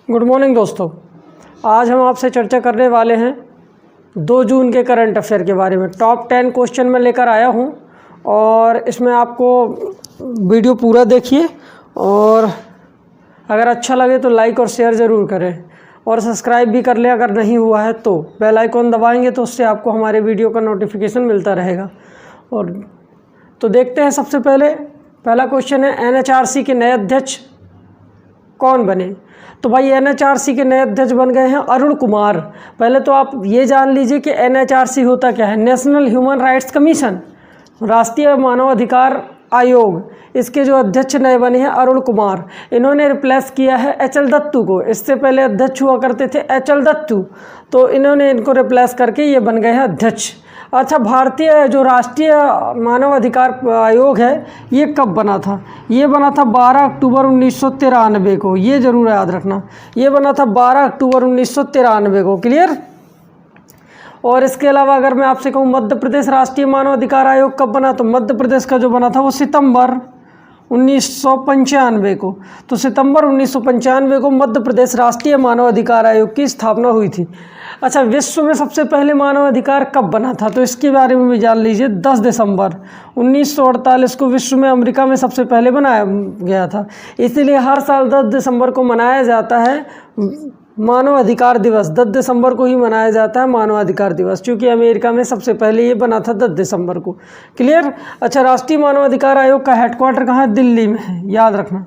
Good morning दोस्तों। आज हम आपसे चर्चा करने वाले हैं 2 जून के करंट अफेयर के बारे में। टॉप 10 क्वेश्चन में लेकर आया हूं और इसमें आपको वीडियो पूरा देखिए और अगर अच्छा लगे तो लाइक और शेयर ज़रूर करें और सब्सक्राइब भी कर लें अगर नहीं हुआ है तो। बेल आइकॉन दबाएंगे तो उससे आपको हमारे वीडियो का नोटिफिकेशन मिलता रहेगा। और तो देखते हैं, सबसे पहला क्वेश्चन है एनएचआरसी के नए अध्यक्ष कौन बने। तो भाई एनएचआरसी के नए अध्यक्ष बन गए हैं अरुण कुमार। पहले तो आप ये जान लीजिए कि एनएचआरसी होता क्या है। नेशनल ह्यूमन राइट्स कमीशन, राष्ट्रीय मानवाधिकार आयोग। इसके जो अध्यक्ष नए बने हैं अरुण कुमार। इन्होंने रिप्लेस किया है एचएल दत्तू को। इससे पहले अध्यक्ष हुआ करते थे एचएल दत्तू, तो इन्होंने इनको रिप्लेस करके ये बन गए हैं अध्यक्ष। अच्छा, भारतीय जो राष्ट्रीय मानव अधिकार आयोग है ये कब बना था? ये बना था 12 अक्टूबर 1993 को। ये ज़रूर याद रखना, ये बना था 12 अक्टूबर 1993 को। क्लियर। और इसके अलावा अगर मैं आपसे कहूँ मध्य प्रदेश राष्ट्रीय मानव अधिकार आयोग कब बना, तो मध्य प्रदेश का जो बना था वो सितंबर 1995 को। तो सितंबर 1995 को मध्य प्रदेश राष्ट्रीय मानव अधिकार आयोग की स्थापना हुई थी। अच्छा, विश्व में सबसे पहले मानव अधिकार कब बना था, तो इसके बारे में भी जान लीजिए। 10 दिसंबर 1948 को विश्व में अमेरिका में सबसे पहले बनाया गया था। इसीलिए हर साल 10 दिसंबर को मनाया जाता है मानव अधिकार दिवस। 10 दिसंबर को ही मनाया जाता है मानव अधिकार दिवस, क्योंकि अमेरिका में सबसे पहले ये बना था 10 दिसंबर को। क्लियर। अच्छा, राष्ट्रीय मानव अधिकार आयोग का हेडक्वार्टर कहाँ है? दिल्ली में है, याद रखना।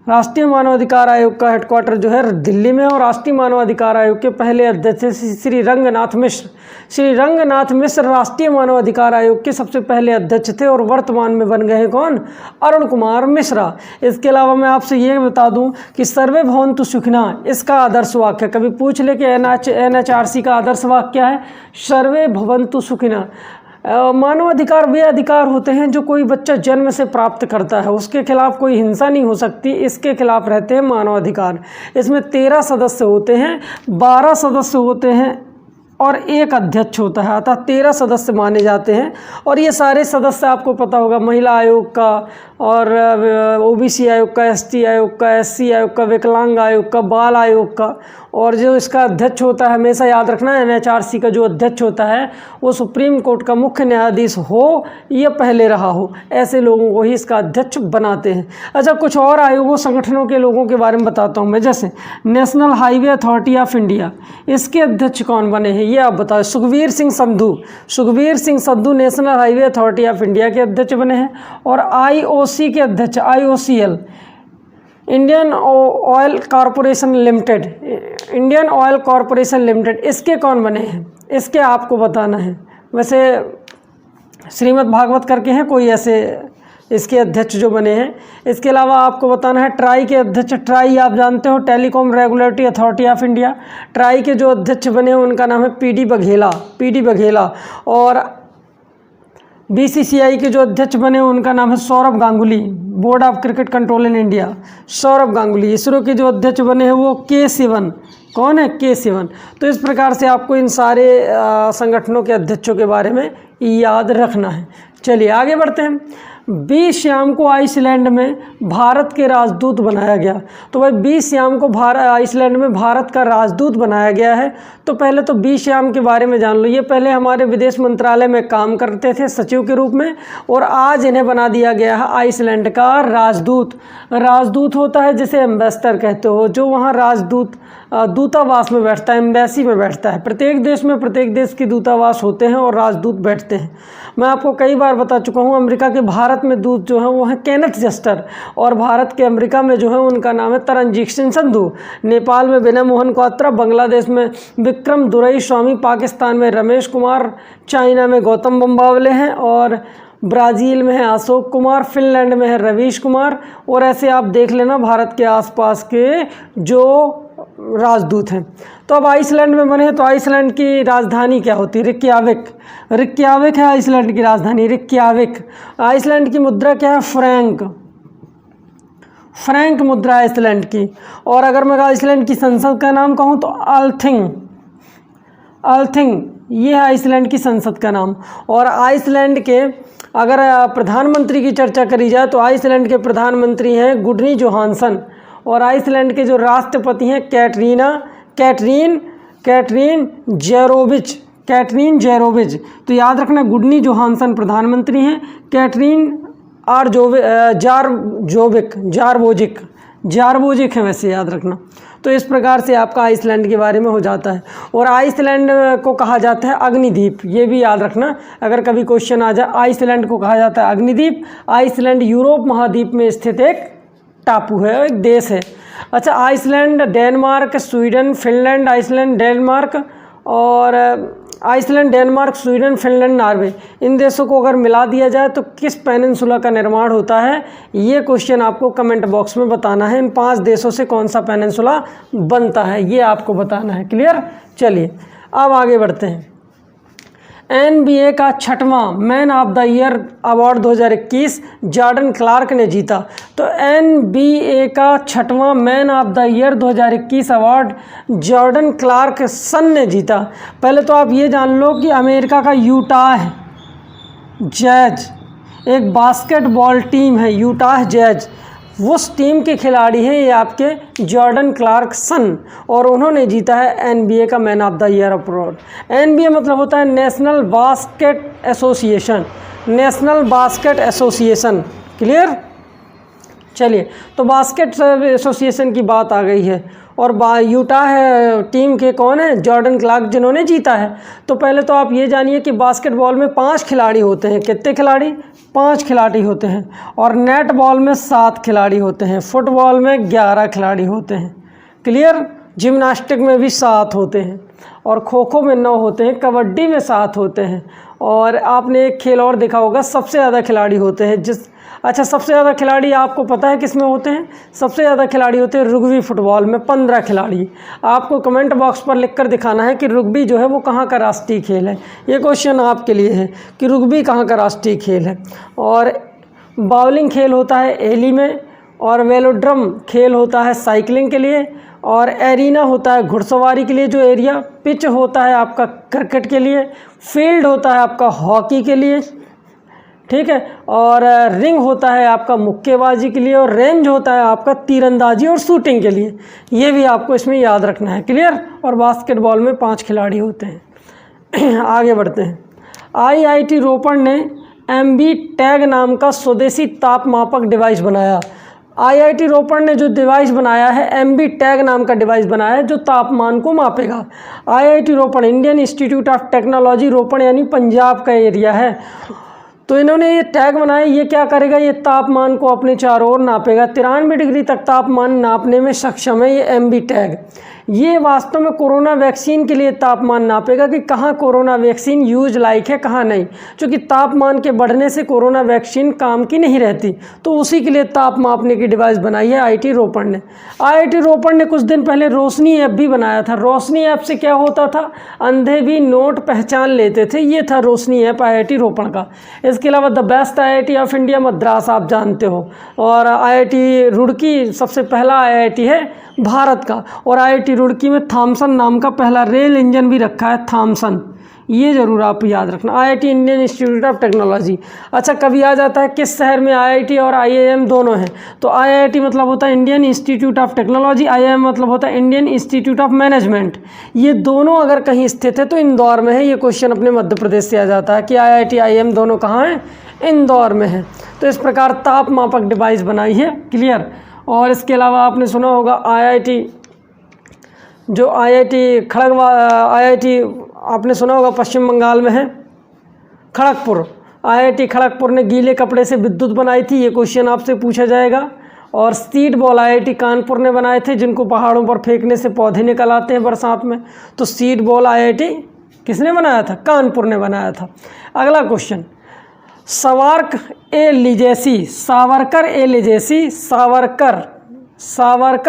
राष्ट्रीय मानव अधिकार आयोग का हेडक्वार्टर जो है दिल्ली में है। और राष्ट्रीय मानव अधिकार आयोग के पहले अध्यक्ष श्री रंगनाथ मिश्र। श्री रंगनाथ मिश्र राष्ट्रीय मानव अधिकार आयोग के सबसे पहले अध्यक्ष थे और वर्तमान में बन गए हैं कौन? अरुण कुमार मिश्रा। इसके अलावा मैं आपसे ये बता दूं कि सर्वे भवन्तु सुखिनः इसका आदर्श वाक्य कभी पूछ ले कि एनएचआरसी का आदर्श वाक्य क्या है? सर्वे भवन्तु सुखिनः। मानव अधिकार वे अधिकार होते हैं जो कोई बच्चा जन्म से प्राप्त करता है, उसके खिलाफ कोई हिंसा नहीं हो सकती, इसके खिलाफ रहते हैं मानव अधिकार। इसमें 13 सदस्य होते हैं, 12 सदस्य होते हैं और एक अध्यक्ष होता है, अतः 13 सदस्य माने जाते हैं। और ये सारे सदस्य आपको पता होगा, महिला आयोग का और ओबीसी आयोग का, एसटी आयोग का, एससी आयोग का, विकलांग आयोग का, बाल आयोग का। और जो इसका अध्यक्ष होता है, हमेशा याद रखना, एनएचआरसी का जो अध्यक्ष होता है वो सुप्रीम कोर्ट का मुख्य न्यायाधीश हो या पहले रहा हो, ऐसे लोगों को ही इसका अध्यक्ष बनाते हैं। अच्छा, कुछ और आयोगों संगठनों के लोगों के बारे में बताता हूँ मैं। जैसे national highway authority of India, इसके अध्यक्ष कौन बने हैं ये आप बताओ? Sukhbir Singh Sandhu. Sukhbir Singh Sandhu national highway authority of India के अध्यक्ष बने हैं। और आईओसी के अध्यक्ष, IOCL, Indian oil corporation limited, Indian oil corporation limited, इसके कौन बने हैं? इसके आपको बताना है। वैसे श्रीमद् भागवत करके हैं कोई ऐसे इसके अध्यक्ष जो बने हैं। इसके अलावा आपको बताना है ट्राई के अध्यक्ष। ट्राई आप जानते हो, telecom regulatory authority of India. Try के जो अध्यक्ष बने हैं उनका नाम है पीडी बघेला, पीडी बघेला। और बीसीसीआई के जो अध्यक्ष बने हैं उनका नाम है Saurabh Ganguly, board of cricket control in India, Saurabh Ganguly. ISRO के जो अध्यक्ष बने हैं वो के सिवन। कौन है? के सिवन। तो इस प्रकार से आपको इन सारे संगठनों के अध्यक्षों के बारे में याद रखना है। चलिए आगे बढ़ते हैं। 20 श्याम को आइसलैंड में भारत के राजदूत बनाया गया। तो भाई 20 श्याम को आइसलैंड में भारत का राजदूत बनाया गया है। तो पहले तो 20 श्याम के बारे में जान लो। ये पहले हमारे विदेश मंत्रालय में काम करते थे सचिव के रूप में, और आज इन्हें बना दिया गया है आइसलैंड का राजदूत। राजदूत होता है जिसे एम्बेसडर कहते हो, जो वहाँ राजदूत दूतावास में बैठता है, एम्बेसी में बैठता है। प्रत्येक देश में प्रत्येक देश के दूतावास होते हैं और राजदूत बैठते हैं। मैं आपको कई बार बता चुका हूँ, अमेरिका के भारत में दूत जो है वो है केनेथ जस्टर, और भारत के अमेरिका में जो है उनका नाम है तरनजीत सिंह संधू। नेपाल में विनय मोहन क्वात्रा, बांग्लादेश में विक्रम दुरई स्वामी, पाकिस्तान में रमेश कुमार, चाइना में गौतम बम्बावले हैं, और ब्राज़ील में है अशोक कुमार, फिनलैंड में है रवीश कुमार। और ऐसे आप देख लेना भारत के आसपास के जो राजदूत हैं। तो अब आइसलैंड में बने हैं, तो आइसलैंड की राजधानी क्या होती है? रिक्याविक। रिक्याविक है आइसलैंड की राजधानी, रिक्याविक। आइसलैंड की मुद्रा क्या है? फ्रैंक। फ्रैंक मुद्रा आइसलैंड की। और अगर मैं आइसलैंड की संसद का नाम कहूँ तो अल्थिंग। अल्थिंग ये है आइसलैंड की संसद का नाम। और आइसलैंड के अगर प्रधानमंत्री की चर्चा करी जाए तो आइसलैंड के प्रधानमंत्री हैं गुडनी जोहानसन। और आइसलैंड के जो राष्ट्रपति हैं कैटरीन जेरोविच। तो याद रखना, गुडनी जोहानसन प्रधानमंत्री हैं, कैटरीन जारवोजिक है वैसे, याद रखना। तो इस प्रकार से आपका आइसलैंड के बारे में हो जाता है। और आइसलैंड को कहा जाता है अग्निद्वीप, ये भी याद रखना अगर कभी क्वेश्चन आ जाए। आइसलैंड को कहा जाता है अग्निद्वीप। आइसलैंड यूरोप महाद्वीप में स्थित एक टापू है, एक देश है। अच्छा, Iceland, Denmark, Sweden, Finland, Iceland, Denmark, Sweden, Finland, Norway, इन देशों को अगर मिला दिया जाए तो किस पेनिनसुला का निर्माण होता है, ये क्वेश्चन आपको कमेंट बॉक्स में बताना है। इन 5 देशों से कौन सा पेनिनसुला बनता है, ये आपको बताना है। क्लियर? चलिए अब आगे बढ़ते हैं। NBA का 6वां man of the year award 2021 Jordan Clark ने जीता। तो NBA का 6वां man of the year 2021 award Jordan Clarkson ने जीता। पहले तो आप ये जान लो कि अमेरिका का यूटाह जैज एक बास्केटबॉल टीम है, यूटाह जैज, उस टीम के खिलाड़ी हैं ये आपके जॉर्डन क्लार्कसन, और उन्होंने जीता है NBA का man of the year award. NBA मतलब होता है नेशनल बास्केट एसोसिएशन। क्लियर? चलिए, तो बास्केट एसोसिएशन की बात आ गई है, और यूटाह टीम के कौन है? जॉर्डन क्लार्क, जिन्होंने जीता है। तो पहले तो आप ये जानिए कि बास्केटबॉल में 5 खिलाड़ी होते हैं। कितने खिलाड़ी? 5 खिलाड़ी होते हैं। और नेट बॉल में 7 खिलाड़ी होते हैं। फुटबॉल में 11 खिलाड़ी होते हैं। क्लियर? जिम्नास्टिक में भी 7 होते हैं, और खो खो में 9 होते हैं, कबड्डी में 7 होते हैं। और आपने एक खेल और देखा होगा, सबसे ज़्यादा खिलाड़ी होते हैं सबसे ज़्यादा खिलाड़ी आपको पता है किस में होते हैं? सबसे ज़्यादा खिलाड़ी होते हैं रुग्बी फुटबॉल में, 15 खिलाड़ी। आपको कमेंट बॉक्स पर लिखकर दिखाना है कि रुग्बी जो है वो कहाँ का राष्ट्रीय खेल है। ये क्वेश्चन आपके लिए है कि रुग्बी कहाँ का राष्ट्रीय खेल है। और बाउलिंग खेल होता है एली में, और वेलोड्रम खेल होता है साइकिलिंग के लिए, और एरिना होता है घुड़सवारी के लिए जो एरिया, पिच होता है आपका क्रिकेट के लिए, फील्ड होता है आपका हॉकी के लिए, ठीक है, और रिंग होता है आपका मुक्केबाजी के लिए, और रेंज होता है आपका तीरंदाजी और शूटिंग के लिए। ये भी आपको इसमें याद रखना है। क्लियर? और बास्केटबॉल में 5 खिलाड़ी होते हैं। आगे बढ़ते हैं। IIT रोपड़ ने MB टैग नाम का स्वदेशी तापमापक डिवाइस बनाया। IIT रोपड़ ने जो डिवाइस बनाया है, MB टैग नाम का डिवाइस बनाया है जो तापमान को मापेगा। IIT Ropar Indian Institute of Technology Ropar यानी पंजाब का एरिया है। तो इन्होंने ये टैग बनाया, ये क्या करेगा? ये तापमान को अपने चारों ओर नापेगा। 93 डिग्री तक तापमान नापने में सक्षम है ये MB टैग। ये वास्तव में कोरोना वैक्सीन के लिए तापमान नापेगा कि कहाँ कोरोना वैक्सीन यूज लाइक है, कहाँ नहीं। क्योंकि तापमान के बढ़ने से कोरोना वैक्सीन काम की नहीं रहती, तो उसी के लिए ताप मापने की डिवाइस बनाई है IIT रोपड़ ने। IIT रोपड़ ने कुछ दिन पहले रोशनी ऐप भी बनाया था। रोशनी ऐप से क्या होता था? अंधे भी नोट पहचान लेते थे। ये था रोशनी ऐप IIT रोपड़ का। इसके अलावा the best IIT of India Madras आप जानते हो, और IIT रुड़की सबसे पहला IIT है भारत का, और IIT रुड़की में थॉमसन नाम का पहला रेल इंजन भी रखा है, थॉमसन। ये ज़रूर आप याद रखना। IIT Indian Institute of technology. अच्छा, कभी आ जाता है किस शहर में IIT और IIM दोनों हैं? तो IIT मतलब होता है Indian Institute of technology, IIM मतलब होता है इंडियन इंस्टीट्यूट ऑफ मैनेजमेंट। ये दोनों अगर कहीं स्थित है तो इंदौर में है। ये क्वेश्चन अपने मध्य प्रदेश से आ जाता है कि IIT IIM दोनों कहाँ हैं? इंदौर में है। तो इस प्रकार ताप मापक डिवाइस बनाई है। क्लियर? और इसके अलावा आपने सुना होगा IIT आपने सुना होगा पश्चिम बंगाल में है खड़गपुर। IIT खड़गपुर ने गीले कपड़े से विद्युत बनाई थी। ये क्वेश्चन आपसे पूछा जाएगा। और सीड बॉल IIT कानपुर ने बनाए थे, जिनको पहाड़ों पर फेंकने से पौधे निकल आते हैं बरसात में। तो सीड बॉल IIT किसने बनाया था? कानपुर ने बनाया था। अगला क्वेश्चन, सावरकर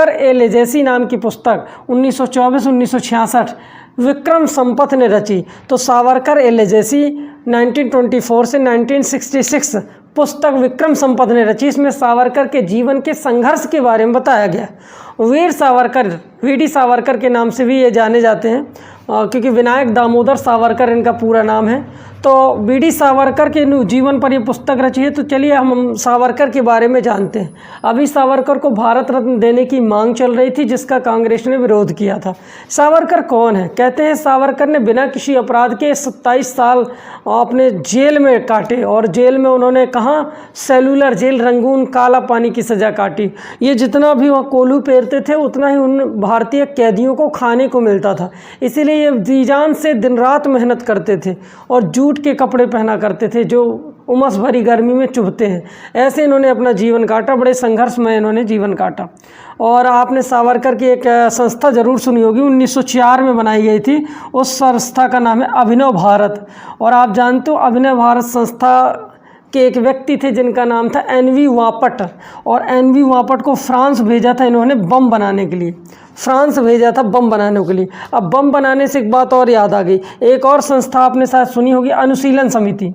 ए लेजेसी नाम की पुस्तक 1924-1966 विक्रम संपथ ने रची। तो सावरकर ए लेजेसी 1924 से 1966 पुस्तक विक्रम संपथ ने रची। इसमें सावरकर के जीवन के संघर्ष के बारे में बताया गया। वीर सावरकर, वीडी सावरकर के नाम से भी ये जाने जाते हैं, क्योंकि विनायक दामोदर सावरकर इनका पूरा नाम है। तो वीडी सावरकर के जीवन पर ये पुस्तक रची है। तो चलिए हम सावरकर के बारे में जानते हैं। अभी सावरकर को भारत रत्न देने की मांग चल रही थी, जिसका कांग्रेस ने विरोध किया था। सावरकर कौन है? कहते हैं सावरकर ने बिना किसी अपराध के 27 साल अपने जेल में काटे, और जेल में उन्होंने कहाँ, सेलुलर जेल रंगून, काला पानी की सज़ा काटी। ये जितना भी वहाँ कोलू पेरते थे उतना ही उन भारतीय कैदियों को खाने को मिलता था, इसीलिए ये जीजान से दिन रात मेहनत करते थे और जूट के कपड़े पहना करते थे जो उमस भरी गर्मी में चुभते हैं। ऐसे इन्होंने अपना जीवन काटा, बड़े संघर्ष में इन्होंने जीवन काटा। और आपने सावरकर की एक संस्था ज़रूर सुनी होगी, 1904 में बनाई गई थी। उस संस्था का नाम है अभिनव भारत। और आप जानते हो अभिनव भारत संस्था के एक व्यक्ति थे जिनका नाम था एनवी वापट, और एनवी वापट को फ्रांस भेजा था इन्होंने बम बनाने के लिए, फ्रांस भेजा था बम बनाने के लिए। अब बम बनाने से एक बात और याद आ गई, एक और संस्था आपने शायद सुनी होगी, अनुशीलन समिति।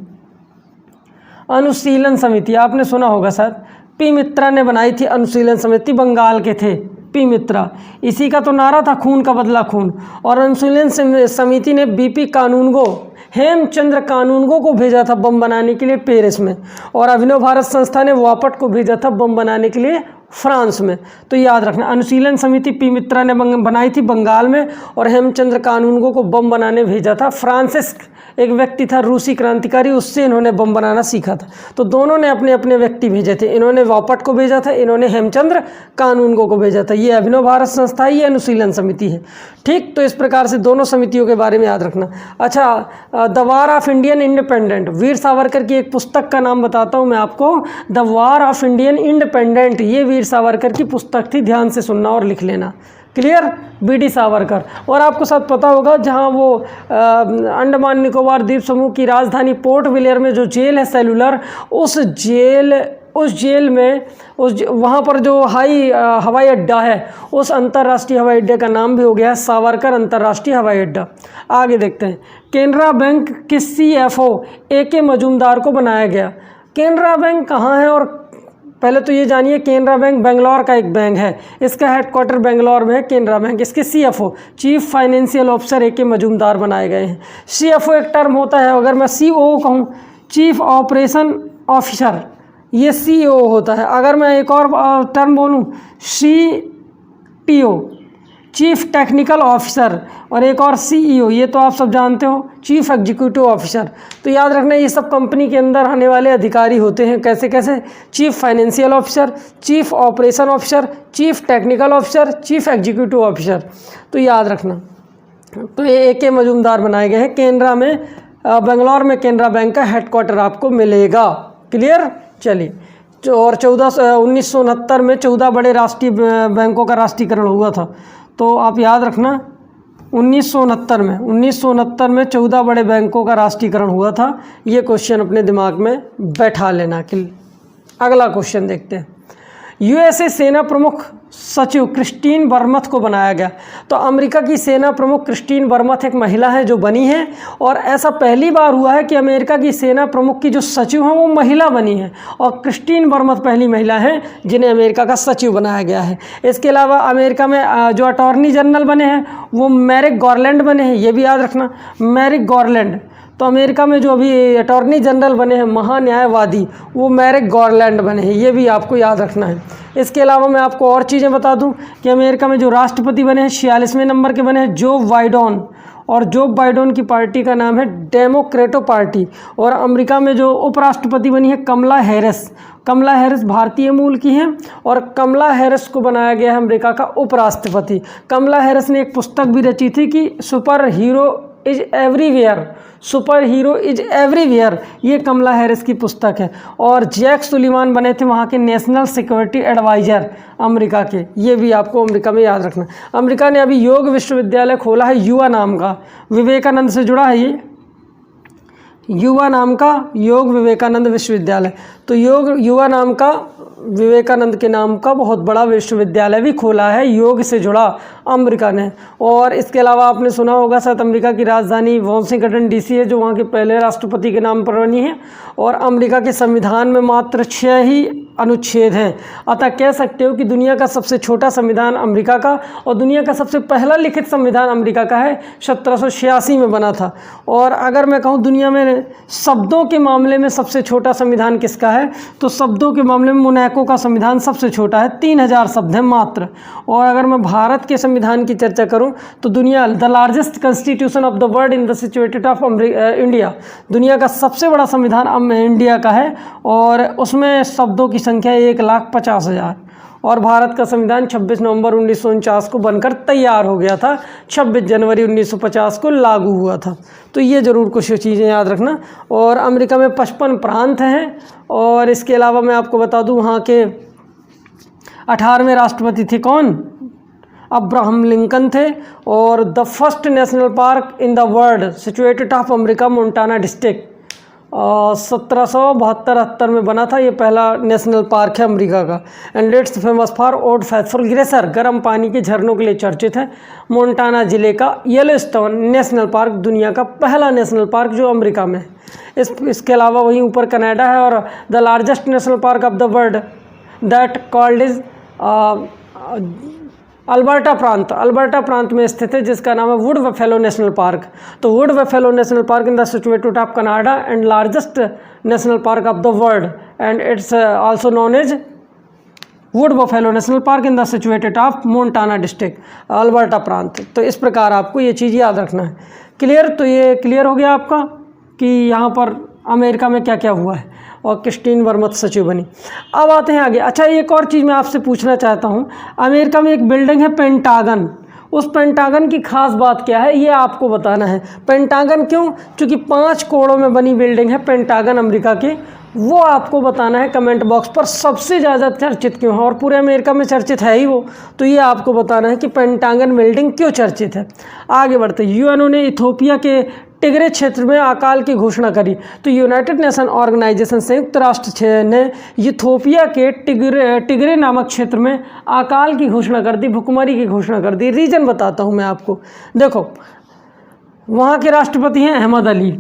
अनुशीलन समिति आपने सुना होगा शायद, पी मित्रा ने बनाई थी अनुशीलन समिति, बंगाल के थे पी मित्रा। इसी का तो नारा था खून का बदला खून। और अनुशीलन समिति ने बीपी कानूनगो, हेमचंद्र कानूनगो को भेजा था बम बनाने के लिए पेरिस में, और अभिनव भारत संस्था ने वापट को भेजा था बम बनाने के लिए फ्रांस में। तो याद रखना, अनुशीलन समिति पी मित्रा ने बनाई थी बंगाल में, और हेमचंद्र कानूनगो को बम बनाने भेजा था फ्रांसिस, एक व्यक्ति था रूसी क्रांतिकारी, उससे इन्होंने बम बनाना सीखा था। तो दोनों ने अपने अपने व्यक्ति भेजे थे, इन्होंने वापट को भेजा था, इन्होंने हेमचंद्र कानूनगो को भेजा था। ये अभिनव भारत संस्था, ये अनुशीलन समिति है। ठीक, तो इस प्रकार से दोनों समितियों के बारे में याद रखना। अच्छा, the war of Indian independent, Veer Savarkar की एक पुस्तक का नाम बताता हूँ मैं आपको, the war of Indian independent. ये वीर सावरकर की पुस्तक थी, ध्यान से सुनना और लिख लेना। क्लियर? बीडी सावरकर। और आपको सब पता होगा जहाँ वो अंडमान निकोबार द्वीप समूह की राजधानी पोर्ट ब्लेयर में जो जेल है सेलुलर, उस जेल में वहाँ पर जो हवाई अड्डा है, उस अंतर्राष्ट्रीय हवाई अड्डे का नाम भी हो गया है सावरकर अंतर्राष्ट्रीय हवाई अड्डा। आगे देखते हैं, केनरा बैंक किस CFO AK मजूमदार को बनाया गया? केनरा बैंक कहाँ है? और पहले तो ये जानिए, केनरा बैंक बेंगलोर का एक बैंक है, इसका हेडक्वार्टर बेंगलोर में है केनरा बैंक। इसके CFO chief financial officer AK Majumdar बनाए गए हैं। CFO एक टर्म होता है, अगर मैं COO कहूँ, चीफ ऑपरेशन ऑफिसर, ये CEO होता है। अगर मैं एक और टर्म बोलूँ, CTO चीफ टेक्निकल ऑफिसर, और एक और CEO, ये तो आप सब जानते हो, चीफ एग्जीक्यूटिव ऑफिसर। तो याद रखना, ये सब कंपनी के अंदर आने वाले अधिकारी होते हैं। कैसे कैसे? Chief financial officer, chief operation officer, chief technical officer, chief executive officer. तो याद रखना। तो ये AK मजूमदार बनाए गए हैं केनरा में, बेंगलोर में केनरा बैंक का हेडक्वार्टर आपको मिलेगा। क्लियर? चलिए, और 1969 में 14 बड़े राष्ट्रीय बैंकों का राष्ट्रीयकरण हुआ था। तो आप याद रखना, 1969 में 14 बड़े बैंकों का राष्ट्रीयकरण हुआ था। ये क्वेश्चन अपने दिमाग में बैठा लेना। अगला क्वेश्चन देखते हैं, USA सेना प्रमुख सचिव क्रिस्टीन बर्मथ को बनाया गया। तो अमेरिका की सेना प्रमुख क्रिस्टीन बर्मथ एक महिला है जो बनी है, और ऐसा पहली बार हुआ है कि अमेरिका की सेना प्रमुख की जो सचिव हैं वो महिला बनी है, और क्रिस्टीन बर्मथ पहली महिला है जिन्हें अमेरिका का सचिव बनाया गया है। इसके अलावा अमेरिका में जो अटॉर्नी जनरल बने हैं वो मैरिक गारलैंड बने हैं, ये भी याद रखना, मैरिक गारलैंड। तो अमेरिका में जो अभी अटॉर्नी जनरल बने हैं महान्यायवादी, वो मैरिक गारलैंड बने हैं, ये भी आपको याद रखना है। इसके अलावा मैं आपको और चीज़ें बता दूं कि अमेरिका में जो राष्ट्रपति बने हैं 46वें नंबर के बने हैं जो बाइडेन, और जो बाइडेन की पार्टी का नाम है डेमोक्रेटो पार्टी। और अमेरिका में जो उपराष्ट्रपति बनी है कमला हैरिस, कमला हैरिस भारतीय मूल की हैं, और कमला हैरिस को बनाया गया है अमेरिका का उपराष्ट्रपति। कमला हैरिस ने एक पुस्तक भी रची थी कि super hero is everywhere, super hero is everywhere, ये कमला हैरिस की पुस्तक है। और जैक सुलिवान बने थे वहाँ के नेशनल सिक्योरिटी एडवाइज़र अमेरिका के, ये भी आपको अमेरिका में याद रखना। अमेरिका ने अभी योग विश्वविद्यालय खोला है, युवा नाम का, विवेकानंद से जुड़ा है ये, युवा नाम का योग विवेकानंद विश्वविद्यालय। तो योग युवा नाम का विवेकानंद के नाम का बहुत बड़ा विश्वविद्यालय भी खोला है योग से जुड़ा अमेरिका ने। और इसके अलावा आपने सुना होगा शायद अमेरिका की राजधानी वाशिंगटन DC है, जो वहाँ के पहले राष्ट्रपति के नाम पर बनी है। और अमेरिका के संविधान में मात्र 6 ही अनुच्छेद हैं। अतः कह सकते हो कि दुनिया का सबसे छोटा संविधान अमेरिका का और दुनिया का सबसे पहला लिखित संविधान अमेरिका का है, 1786 में बना था। और अगर मैं कहूँ दुनिया में शब्दों के मामले में सबसे छोटा संविधान किसका है, तो शब्दों के मामले में मोनाको का संविधान सबसे छोटा है, 3000 शब्द हैं मात्र। और अगर मैं भारत के संविधान की चर्चा करूँ तो दुनिया the largest constitution of the world in the situated of India, दुनिया का सबसे बड़ा संविधान इंडिया का है और उसमें शब्दों की संख्या 1,50,000। और भारत का संविधान 26 नवंबर 1949 को बनकर तैयार हो गया था, 26 जनवरी 1950 को लागू हुआ था। तो ये ज़रूर कुछ चीज़ें याद रखना। और अमेरिका में 55 प्रांत हैं। और इसके अलावा मैं आपको बता दूं वहाँ के 18वें राष्ट्रपति थे कौन, अब्राहम लिंकन थे। और the first national Park in the world situated of America Montana district 1772-73 में बना था, ये पहला नेशनल पार्क है अमेरिका का। And it's famous for old faithful glacier, गर्म पानी के झरनों के लिए चर्चित है। मोंटाना ज़िले का येलोस्टोन नेशनल पार्क दुनिया का पहला नेशनल पार्क जो अमेरिका में है। इसके अलावा वहीं ऊपर कनाडा है। और the largest national park of the world that called is Alberta प्रांत में स्थित है, जिसका नाम है वुड बफेलो नेशनल पार्क। तो Wood Buffalo National Park in the situated of Canada and largest national park of the world and it's also known as Wood Buffalo National Park in the situated of Montana district, Alberta प्रांत। तो इस प्रकार आपको ये चीज़ याद रखना है। Clear? तो ये क्लियर हो गया आपका कि यहाँ पर अमेरिका में क्या क्या हुआ है और क्रिस्टीन वर्मथ सचिव बनी। अब आते हैं आगे। अच्छा, एक और चीज़ मैं आपसे पूछना चाहता हूँ, अमेरिका में एक बिल्डिंग है पेंटागन, उस पेंटागन की खास बात क्या है ये आपको बताना है। पेंटागन क्यों? क्योंकि 5 कोणों में बनी बिल्डिंग है पेंटागन अमेरिका की, वो आपको बताना है कमेंट बॉक्स पर सबसे ज़्यादा चर्चित क्यों है। और पूरे अमेरिका में चर्चित है ही वो, तो ये आपको बताना है कि पेंटागन बिल्डिंग क्यों चर्चित है। आगे बढ़ते, यूएनओ ने इथियोपिया के टिग्रे क्षेत्र में अकाल की घोषणा करी। तो यूनाइटेड नेशन ऑर्गेनाइजेशन संयुक्त राष्ट्र ने इथियोपिया के टिग्रे नामक क्षेत्र में अकाल की घोषणा कर दी, भुखमरी की घोषणा कर दी। रीजन बताता हूँ मैं आपको। देखो, वहाँ के राष्ट्रपति हैं अहमद अली,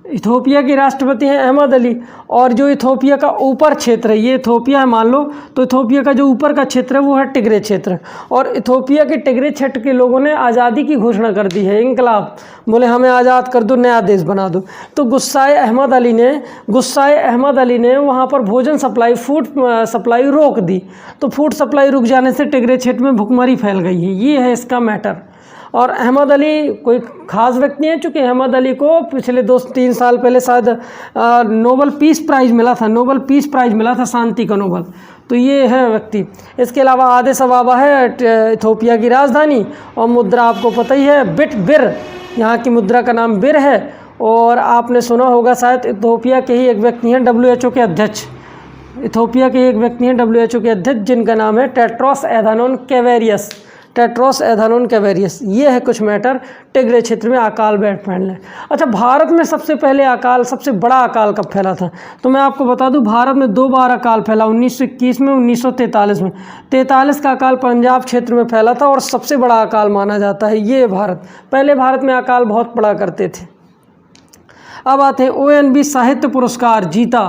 इथियोपिया के राष्ट्रपति हैं अहमद अली। और जो इथियोपिया का ऊपर क्षेत्र है, ये इथियोपिया है मान लो, तो इथियोपिया का जो ऊपर का क्षेत्र है वो है टिग्रे क्षेत्र। और इथियोपिया के टिग्रे क्षेत्र के लोगों ने आज़ादी की घोषणा कर दी है, इंकलाब, बोले हमें आज़ाद कर दो, नया देश बना दो। तो गुस्साए अहमद अली ने वहाँ पर भोजन सप्लाई, फूड सप्लाई रोक दी। तो फूड सप्लाई रुक जाने से टिग्रे क्षेत्र में भुखमरी फैल गई है, ये है इसका मैटर। और अहमद अली कोई ख़ास व्यक्ति हैं, चूँकि अहमद अली को पिछले 2-3 साल पहले शायद नोबल पीस प्राइज़ मिला था, नोबल पीस प्राइज़ मिला था, शांति का नोबल। तो ये है व्यक्ति। इसके अलावा आदिस अबाबा है इथियोपिया की राजधानी, और मुद्रा आपको पता ही है बिर, यहाँ की मुद्रा का नाम बिर है। और आपने सुना होगा शायद इथियोपिया के ही एक व्यक्ति हैं WHO के अध्यक्ष, इथियोपिया के एक व्यक्ति हैं WHO के अध्यक्ष, जिनका नाम है टेड्रोस एधानोन घेब्रेयेसस। ये है कुछ मैटर टिग्रे क्षेत्र में अकाल फैलने। अच्छा, भारत में सबसे पहले अकाल, सबसे बड़ा अकाल कब फैला था? तो मैं आपको बता दूं, भारत में 2 बार अकाल फैला, 1921 में, 1943 में। 43 का अकाल पंजाब क्षेत्र में फैला था और सबसे बड़ा अकाल माना जाता है ये भारत। पहले भारत में अकाल बहुत पड़ा करते थे। अब आते हैं, ONB साहित्य पुरस्कार जीता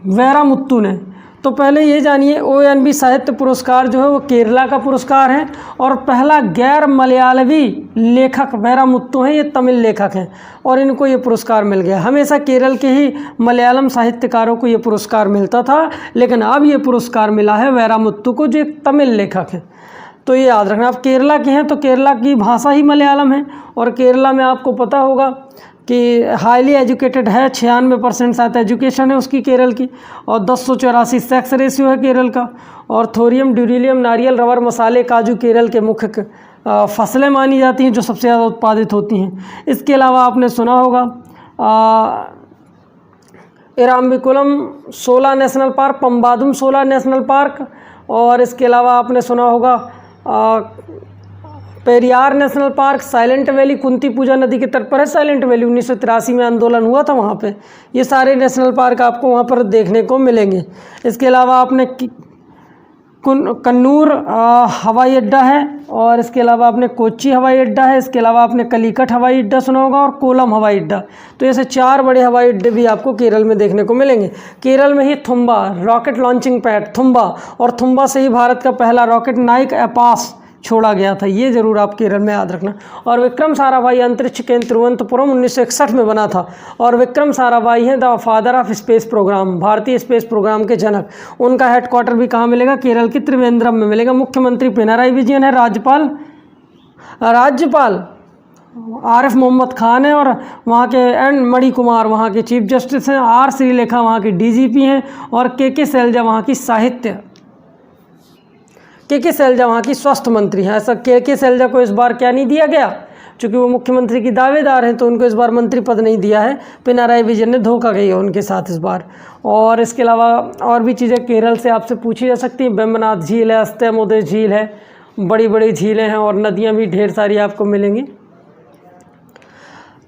वैरामुत्तु ने। तो पहले ये जानिए, ONB साहित्य पुरस्कार जो है वो केरला का पुरस्कार है और पहला गैर मलयालवी लेखक वैरामुत्तु हैं, ये तमिल लेखक हैं और इनको ये पुरस्कार मिल गया। हमेशा केरल के ही मलयालम साहित्यकारों को ये पुरस्कार मिलता था, लेकिन अब ये पुरस्कार मिला है वैरामुत्तु को, जो एक तमिल लेखक है। तो ये याद रखना। आप केरला के हैं तो केरला की भाषा ही मलयालम है, और केरला में आपको पता होगा कि हाईली एजुकेटेड है, 96% शायद एजुकेशन है उसकी केरल की, और 1084 सेक्स रेशियो है केरल का। और थोरियम, ड्यूरिलियम, नारियल, रबर, मसाले, काजू केरल के मुख्य फसलें मानी जाती हैं जो सबसे ज़्यादा उत्पादित होती हैं। इसके अलावा आपने सुना होगा Eravikulam 16 national park, Pambadum 16 national park, और इसके अलावा आपने सुना होगा Periyar national park, silent valley, Kuntipuzha नदी के तट पर है साइलेंट वैली, 1983 में आंदोलन हुआ था वहाँ पे। ये सारे नेशनल पार्क आपको वहाँ पर देखने को मिलेंगे। इसके अलावा आपने कन्नूर हवाई अड्डा है, और इसके अलावा आपने कोच्चि हवाई अड्डा है, इसके अलावा आपने कलिकट हवाई अड्डा सुना होगा, और कोलम हवाई अड्डा। तो ऐसे 4 बड़े हवाई अड्डे भी आपको केरल में देखने को मिलेंगे। केरल में ही Thumba rocket launching pad Thumba, और थुम्बा से ही भारत का पहला रॉकेट नाइक एपास छोड़ा गया था, ये ज़रूर आप केरल में याद रखना। और विक्रम साराभाई अंतरिक्ष केंद्र तिरुवनंतपुरम 1961 में बना था, और विक्रम साराभाई हैं the father of space programme, भारतीय स्पेस प्रोग्राम के जनक। उनका हेडक्वार्टर भी कहाँ मिलेगा? केरल की त्रिवेंद्रम में मिलेगा। मुख्यमंत्री पिनाराई विजयन है, राज्यपाल आरिफ मोहम्मद खान है, और वहाँ के एन मणि कुमार वहाँ के चीफ जस्टिस हैं, आर श्रीलेखा वहाँ की डीजीपी हैं, और के शैलजा वहाँ की साहित्य के शैलजा वहाँ की स्वास्थ्य मंत्री हैं। ऐसा के शैलजा को इस बार क्या नहीं दिया गया? चूँकि वो मुख्यमंत्री की दावेदार हैं तो उनको इस बार मंत्री पद नहीं दिया है। पिनाराई विजयन ने धोखा किया उनके साथ इस बार। और इसके अलावा और भी चीज़ें केरल से आपसे पूछी जा सकती हैं। वेम्बनाथ झील है, अस्त्यमोदय झील है, बड़ी बड़ी झीलें हैं, और नदियाँ भी ढेर सारी आपको मिलेंगी।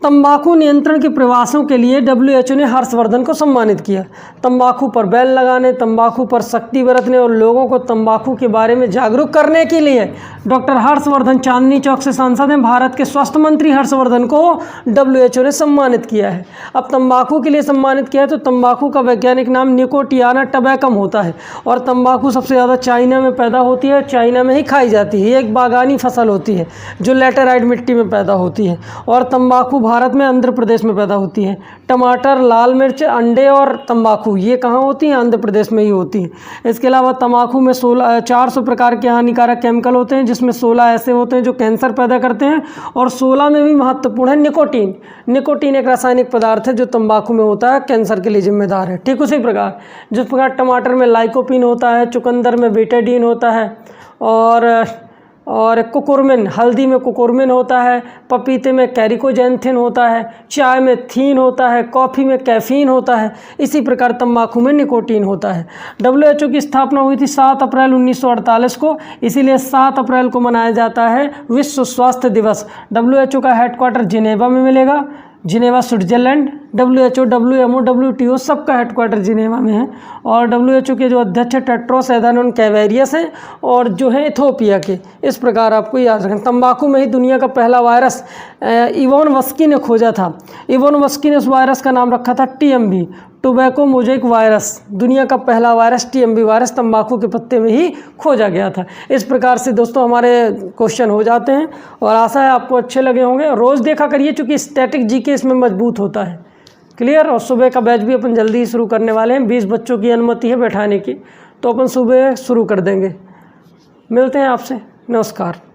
तंबाकू नियंत्रण के प्रयासों के लिए WHO ने हर्षवर्धन को सम्मानित किया। तंबाकू पर बैन लगाने, तंबाकू पर सख्ती बरतने और लोगों को तंबाकू के बारे में जागरूक करने के लिए डॉक्टर हर्षवर्धन चांदनी चौक से सांसद हैं। भारत के स्वास्थ्य मंत्री हर्षवर्धन को WHO ने सम्मानित किया है। अब तंबाकू के लिए सम्मानित किया है तो तंबाकू का वैज्ञानिक नाम निकोटियाना टबैकम होता है, और तंबाकू सबसे ज़्यादा चाइना में पैदा होती है, चाइना में ही खाई जाती है। एक बागानी फसल होती है जो लैटेराइट मिट्टी में पैदा होती है, और तंबाकू भारत में आंध्र प्रदेश में पैदा होती है। टमाटर, लाल मिर्च, अंडे और तंबाकू ये कहाँ होती हैं? आंध्र प्रदेश में ही होती हैं। इसके अलावा तंबाकू में 400 प्रकार के हानिकारक केमिकल होते हैं, जिसमें 16 ऐसे होते हैं जो कैंसर पैदा करते हैं, और 16 में भी महत्वपूर्ण है निकोटीन। निकोटीन एक रासायनिक पदार्थ है जो तंबाकू में होता है, कैंसर के लिए जिम्मेदार है। ठीक उसी प्रकार जिस प्रकार टमाटर में लाइकोपीन होता है, चुकंदर में बेटाडीन होता है, और कुकुरमिन, हल्दी में कुकुरमिन होता है, पपीते में कैरिकोजेंथिन होता है, चाय में थीन होता है, कॉफ़ी में कैफ़ीन होता है, इसी प्रकार तंबाकू में निकोटीन होता है। WHO की स्थापना हुई थी 7 अप्रैल 1948 को, इसीलिए 7 अप्रैल को मनाया जाता है विश्व स्वास्थ्य दिवस। WHO का हेडक्वार्टर जिनेवा में मिलेगा, Geneva Switzerland. WHO, WMO, WTO सबका हेडक्वार्टर जिनेवा में है, और WHO के जो अध्यक्ष है टेड्रोस एधानोम घेब्रेयेसस हैं, और जो है इथोपिया के। इस प्रकार आपको याद रखना। तंबाकू में ही दुनिया का पहला वायरस इवोन वस्की ने खोजा था। इवोन वस्की ने उस वायरस का नाम रखा था TMV, टोबैको मोज़ेक वायरस। दुनिया का पहला वायरस TMV वायरस तंबाकू के पत्ते में ही खोजा गया था। इस प्रकार से दोस्तों हमारे क्वेश्चन हो जाते हैं, और आशा है आपको अच्छे लगे होंगे। रोज़ देखा करिए, चूँकि स्टैटिक GK इसमें मजबूत होता है। क्लियर? और सुबह का बैच भी अपन जल्दी ही शुरू करने वाले हैं। 20 बच्चों की अनुमति है बैठाने की, तो अपन सुबह शुरू कर देंगे। मिलते हैं आपसे। नमस्कार।